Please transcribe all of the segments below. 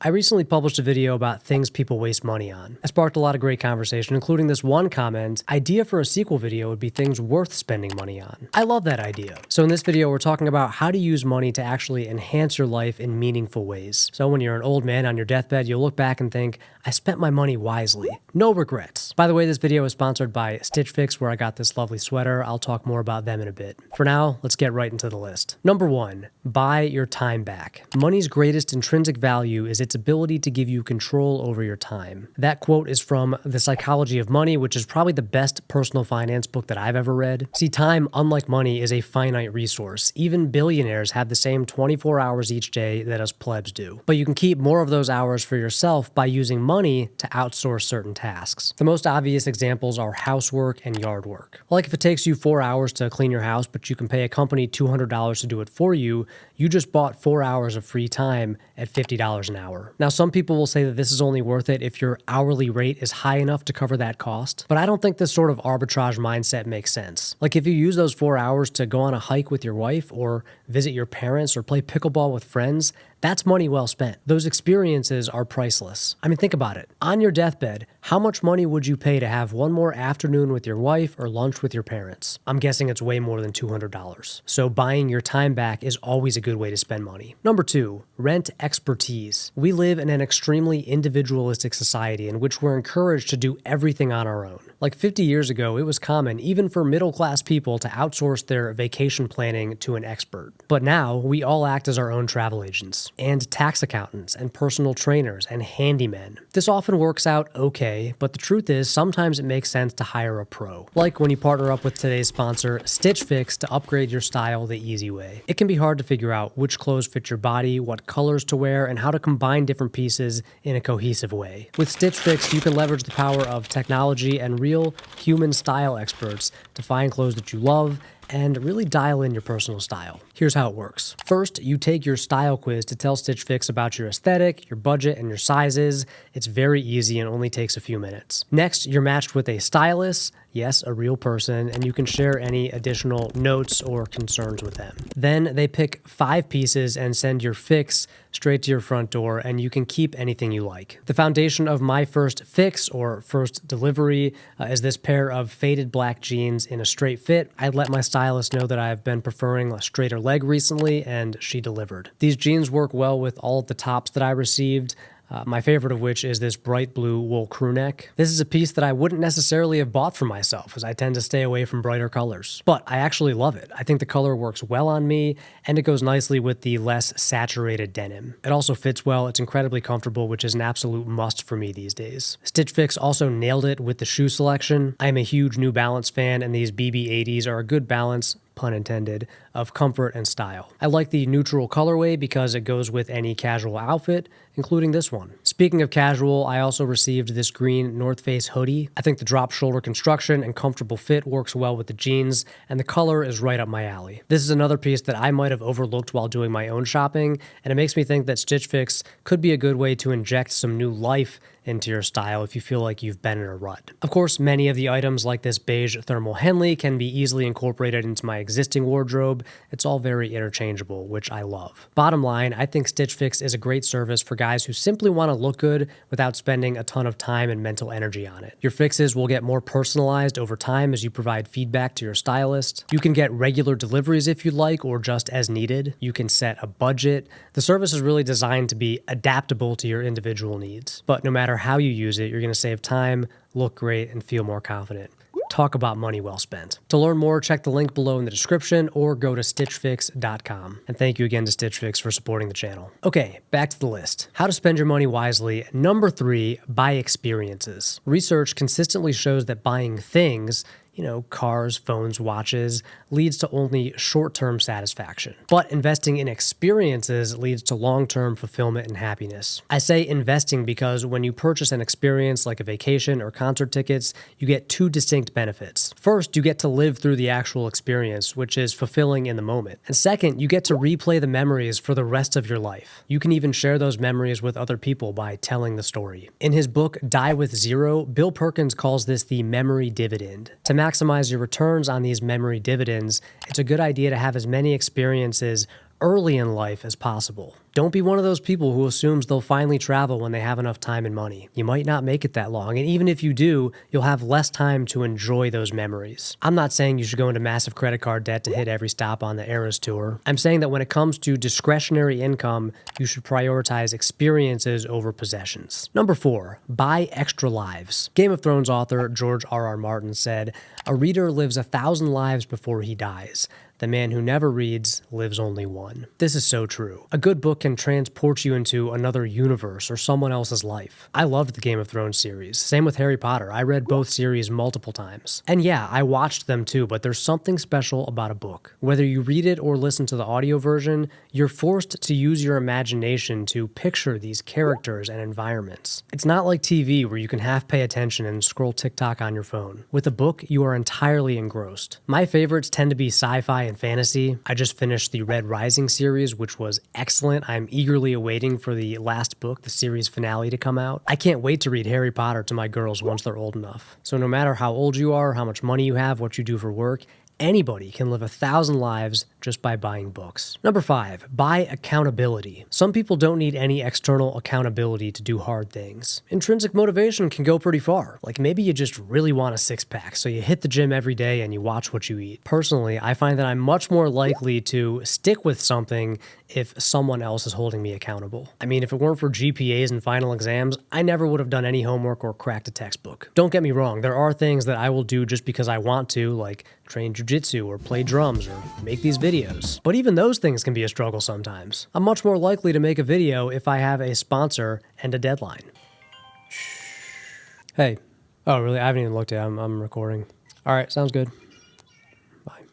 I recently published a video about things people waste money on. I sparked a lot of great conversation, including this one comment: idea for a sequel video would be things worth spending money on. I love that idea. So in this video, we're talking about how to use money to actually enhance your life in meaningful ways. So when you're an old man on your deathbed, you'll look back and think, I spent my money wisely. No regrets. By the way, this video is sponsored by Stitch Fix, where I got this lovely sweater. I'll talk more about them in a bit. For now, let's get right into the list. Number 1, buy your time back. Money's greatest intrinsic value is its ability to give you control over your time. That quote is from The Psychology of Money, which is probably the best personal finance book that I've ever read. See, time, unlike money, is a finite resource. Even billionaires have the same 24 hours each day that us plebs do. But you can keep more of those hours for yourself by using money to outsource certain tasks. The most obvious examples are housework and yard work. Like if it takes you 4 hours to clean your house, but you can pay a company $200 to do it for you, you just bought 4 hours of free time at $50 an hour. Now, some people will say that this is only worth it if your hourly rate is high enough to cover that cost, but I don't think this sort of arbitrage mindset makes sense. Like if you use those 4 hours to go on a hike with your wife or visit your parents or play pickleball with friends, that's money well spent. Those experiences are priceless. I mean, think about it. On your deathbed, how much money would you pay to have one more afternoon with your wife or lunch with your parents? I'm guessing it's way more than $200. So buying your time back is always a good way to spend money. Number 2, rent expertise. We live in an extremely individualistic society in which we're encouraged to do everything on our own. Like 50 years ago, it was common, even for middle-class people, to outsource their vacation planning to an expert. But now, we all act as our own travel agents, and tax accountants, and personal trainers, and handymen. This often works out okay, but the truth is, sometimes it makes sense to hire a pro. Like when you partner up with today's sponsor, Stitch Fix, to upgrade your style the easy way. It can be hard to figure out which clothes fit your body, what colors to wear, and how to combine different pieces in a cohesive way. With Stitch Fix, you can leverage the power of technology and real human style experts to find clothes that you love and really dial in your personal style. Here's how it works. First, you take your style quiz to tell Stitch Fix about your aesthetic, your budget, and your sizes. It's very easy and only takes a few minutes. Next, you're matched with a stylist, yes, a real person, and you can share any additional notes or concerns with them. Then they pick 5 pieces and send your fix straight to your front door, and you can keep anything you like. The foundation of my first fix, or first delivery, is this pair of faded black jeans in a straight fit. I let my stylist know that I've been preferring a straighter leg recently, and she delivered. These jeans work well with all of the tops that I received. My favorite of which is this bright blue wool crew neck. This is a piece that I wouldn't necessarily have bought for myself, as I tend to stay away from brighter colors. But I actually love it. I think the color works well on me, and it goes nicely with the less saturated denim. It also fits well, it's incredibly comfortable, which is an absolute must for me these days. Stitch Fix also nailed it with the shoe selection. I am a huge New Balance fan, and these BB80s are a good balance, pun intended, of comfort and style. I like the neutral colorway because it goes with any casual outfit, including this one. Speaking of casual, I also received this green North Face hoodie. I think the drop shoulder construction and comfortable fit works well with the jeans, and the color is right up my alley. This is another piece that I might have overlooked while doing my own shopping, and it makes me think that Stitch Fix could be a good way to inject some new life into your style if you feel like you've been in a rut. Of course, many of the items like this beige thermal Henley can be easily incorporated into my existing wardrobe. It's all very interchangeable, which I love. Bottom line, I think Stitch Fix is a great service for guys who simply want to look good without spending a ton of time and mental energy on it. Your fixes will get more personalized over time as you provide feedback to your stylist. You can get regular deliveries if you'd like, or just as needed. You can set a budget. The service is really designed to be adaptable to your individual needs. But no matter how you use it, you're going to save time, look great, and feel more confident. Talk about money well spent. To learn more, check the link below in the description or go to stitchfix.com. And thank you again to Stitch Fix for supporting the channel. Okay, back to the list. How to spend your money wisely. Number 3, buy experiences. Research consistently shows that buying things, cars, phones, watches, leads to only short-term satisfaction. But investing in experiences leads to long-term fulfillment and happiness. I say investing because when you purchase an experience like a vacation or concert tickets, you get 2 distinct benefits. First, you get to live through the actual experience, which is fulfilling in the moment. And second, you get to replay the memories for the rest of your life. You can even share those memories with other people by telling the story. In his book, Die with Zero, Bill Perkins calls this the memory dividend. To maximize your returns on these memory dividends, it's a good idea to have as many experiences early in life as possible. Don't be one of those people who assumes they'll finally travel when they have enough time and money. You might not make it that long, and even if you do, you'll have less time to enjoy those memories. I'm not saying you should go into massive credit card debt to hit every stop on the Eras Tour. I'm saying that when it comes to discretionary income, you should prioritize experiences over possessions. Number 4, buy extra lives. Game of Thrones author George R.R. Martin said, "A reader lives 1,000 lives before he dies. The man who never reads lives only one." This is so true. A good book can transport you into another universe or someone else's life. I loved the Game of Thrones series. Same with Harry Potter. I read both series multiple times. And yeah, I watched them too, but there's something special about a book. Whether you read it or listen to the audio version, you're forced to use your imagination to picture these characters and environments. It's not like TV where you can half pay attention and scroll TikTok on your phone. With a book, you are entirely engrossed. My favorites tend to be sci-fi and fantasy. I just finished the Red Rising series, which was excellent. I'm eagerly awaiting for the last book, the series finale, to come out. I can't wait to read Harry Potter to my girls once they're old enough. So no matter how old you are, how much money you have, what you do for work, anybody can live 1,000 lives just by buying books. Number 5, buy accountability. Some people don't need any external accountability to do hard things. Intrinsic motivation can go pretty far. Like maybe you just really want a six-pack, so you hit the gym every day and you watch what you eat. Personally, I find that I'm much more likely to stick with something if someone else is holding me accountable. I mean, if it weren't for GPAs and final exams, I never would have done any homework or cracked a textbook. Don't get me wrong, there are things that I will do just because I want to, like train jujitsu or play drums or make these videos. But even those things can be a struggle sometimes. I'm much more likely to make a video if I have a sponsor and a deadline. Hey. Oh, really? I haven't even looked yet. I'm recording. All right, sounds good. Bye.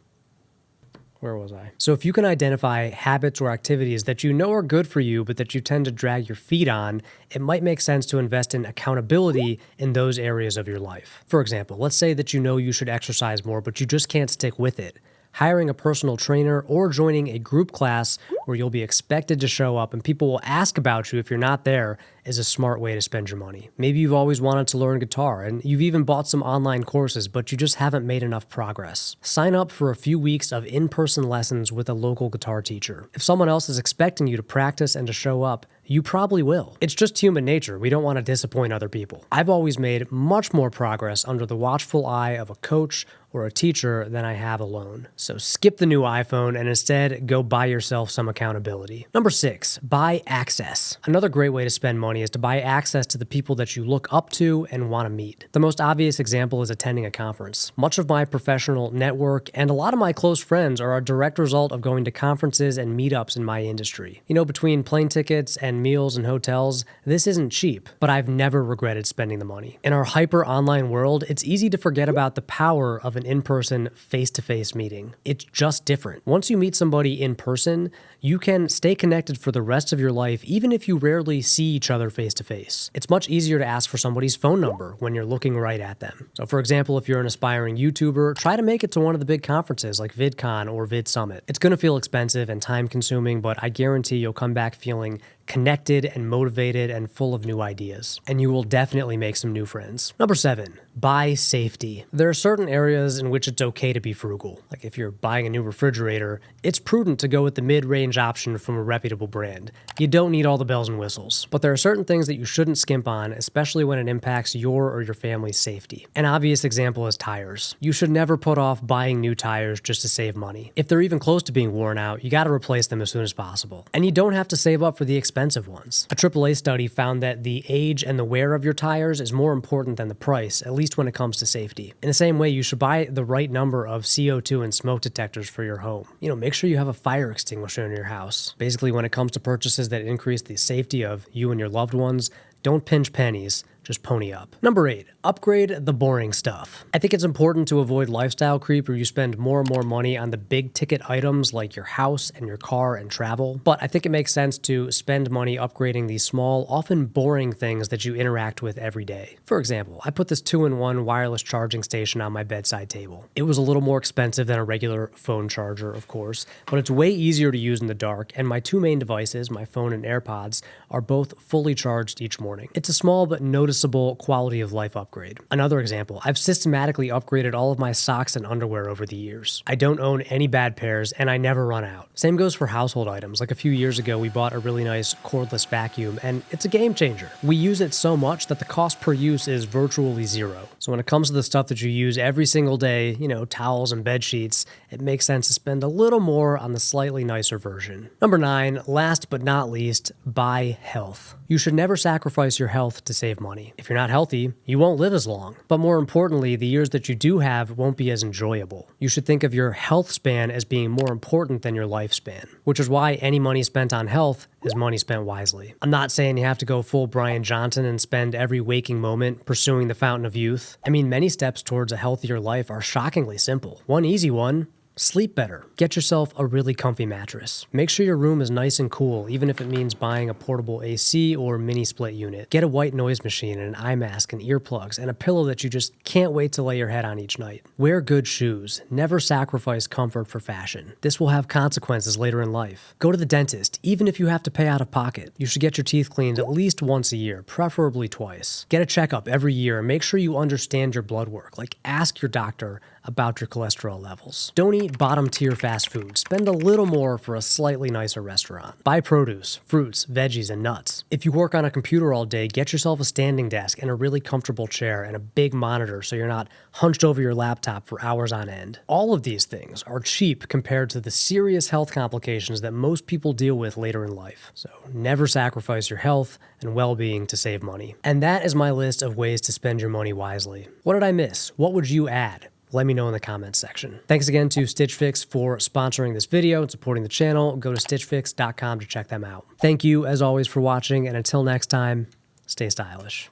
Where was I? So if you can identify habits or activities that you know are good for you, but that you tend to drag your feet on, it might make sense to invest in accountability in those areas of your life. For example, let's say that you know you should exercise more, but you just can't stick with it. Hiring a personal trainer or joining a group class where you'll be expected to show up and people will ask about you if you're not there is a smart way to spend your money. Maybe you've always wanted to learn guitar and you've even bought some online courses, but you just haven't made enough progress. Sign up for a few weeks of in-person lessons with a local guitar teacher. If someone else is expecting you to practice and to show up, you probably will. It's just human nature. We don't want to disappoint other people. I've always made much more progress under the watchful eye of a coach or a teacher than I have alone. So skip the new iPhone and instead go buy yourself some accountability. Number 6, buy access. Another great way to spend money is to buy access to the people that you look up to and want to meet. The most obvious example is attending a conference. Much of my professional network and a lot of my close friends are a direct result of going to conferences and meetups in my industry. You know, between plane tickets and meals and hotels, this isn't cheap, but I've never regretted spending the money. In our hyper online world, it's easy to forget about the power of an in-person, face-to-face meeting. It's just different. Once you meet somebody in person, you can stay connected for the rest of your life, even if you rarely see each other face-to-face. It's much easier to ask for somebody's phone number when you're looking right at them. So for example, if you're an aspiring YouTuber, try to make it to one of the big conferences like VidCon or VidSummit. It's going to feel expensive and time-consuming, but I guarantee you'll come back feeling connected and motivated and full of new ideas. And you will definitely make some new friends. Number 7, buy safety. There are certain areas in which it's okay to be frugal. Like if you're buying a new refrigerator, it's prudent to go with the mid-range option from a reputable brand. You don't need all the bells and whistles. But there are certain things that you shouldn't skimp on, especially when it impacts your or your family's safety. An obvious example is tires. You should never put off buying new tires just to save money. If they're even close to being worn out, you gotta replace them as soon as possible. And you don't have to save up for the expensive ones. A AAA study found that the age and the wear of your tires is more important than the price, at least when it comes to safety. In the same way, you should buy the right number of CO2 and smoke detectors for your home. You know, make sure you have a fire extinguisher in your house. Basically, when it comes to purchases that increase the safety of you and your loved ones, don't pinch pennies. Just pony up. Number 8, upgrade the boring stuff. I think it's important to avoid lifestyle creep where you spend more and more money on the big ticket items like your house and your car and travel. But I think it makes sense to spend money upgrading these small, often boring things that you interact with every day. For example, I put this 2-in-1 wireless charging station on my bedside table. It was a little more expensive than a regular phone charger, of course, but it's way easier to use in the dark, and my two main devices, my phone and AirPods, are both fully charged each morning. It's a small but noticeable noticeable quality of life upgrade. Another example, I've systematically upgraded all of my socks and underwear over the years. I don't own any bad pairs and I never run out. Same goes for household items. Like a few years ago, we bought a really nice cordless vacuum and it's a game changer. We use it so much that the cost per use is virtually zero. So when it comes to the stuff that you use every single day, towels and bed sheets, it makes sense to spend a little more on the slightly nicer version. Number 9, last but not least, buy health. You should never sacrifice your health to save money. If you're not healthy, you won't live as long. But more importantly, the years that you do have won't be as enjoyable. You should think of your health span as being more important than your lifespan, which is why any money spent on health is money spent wisely. I'm not saying you have to go full Brian Johnson and spend every waking moment pursuing the fountain of youth. I mean, many steps towards a healthier life are shockingly simple. One easy one: sleep better. Get yourself a really comfy mattress. Make sure your room is nice and cool, even if it means buying a portable AC or mini split unit. Get a white noise machine and an eye mask and earplugs and a pillow that you just can't wait to lay your head on each night. Wear good shoes. Never sacrifice comfort for fashion. This will have consequences later in life. Go to the dentist, even if you have to pay out of pocket. You should get your teeth cleaned at least once a year, preferably twice. Get a checkup every year and make sure you understand your blood work. Like, ask your doctor about your cholesterol levels. Don't eat bottom-tier fast food. Spend a little more for a slightly nicer restaurant. Buy produce, fruits, veggies, and nuts. If you work on a computer all day, get yourself a standing desk and a really comfortable chair and a big monitor so you're not hunched over your laptop for hours on end. All of these things are cheap compared to the serious health complications that most people deal with later in life. So never sacrifice your health and well-being to save money. And that is my list of ways to spend your money wisely. What did I miss? What would you add? Let me know in the comments section. Thanks again to Stitch Fix for sponsoring this video and supporting the channel. Go to stitchfix.com to check them out. Thank you, as always, for watching, and until next time, stay stylish.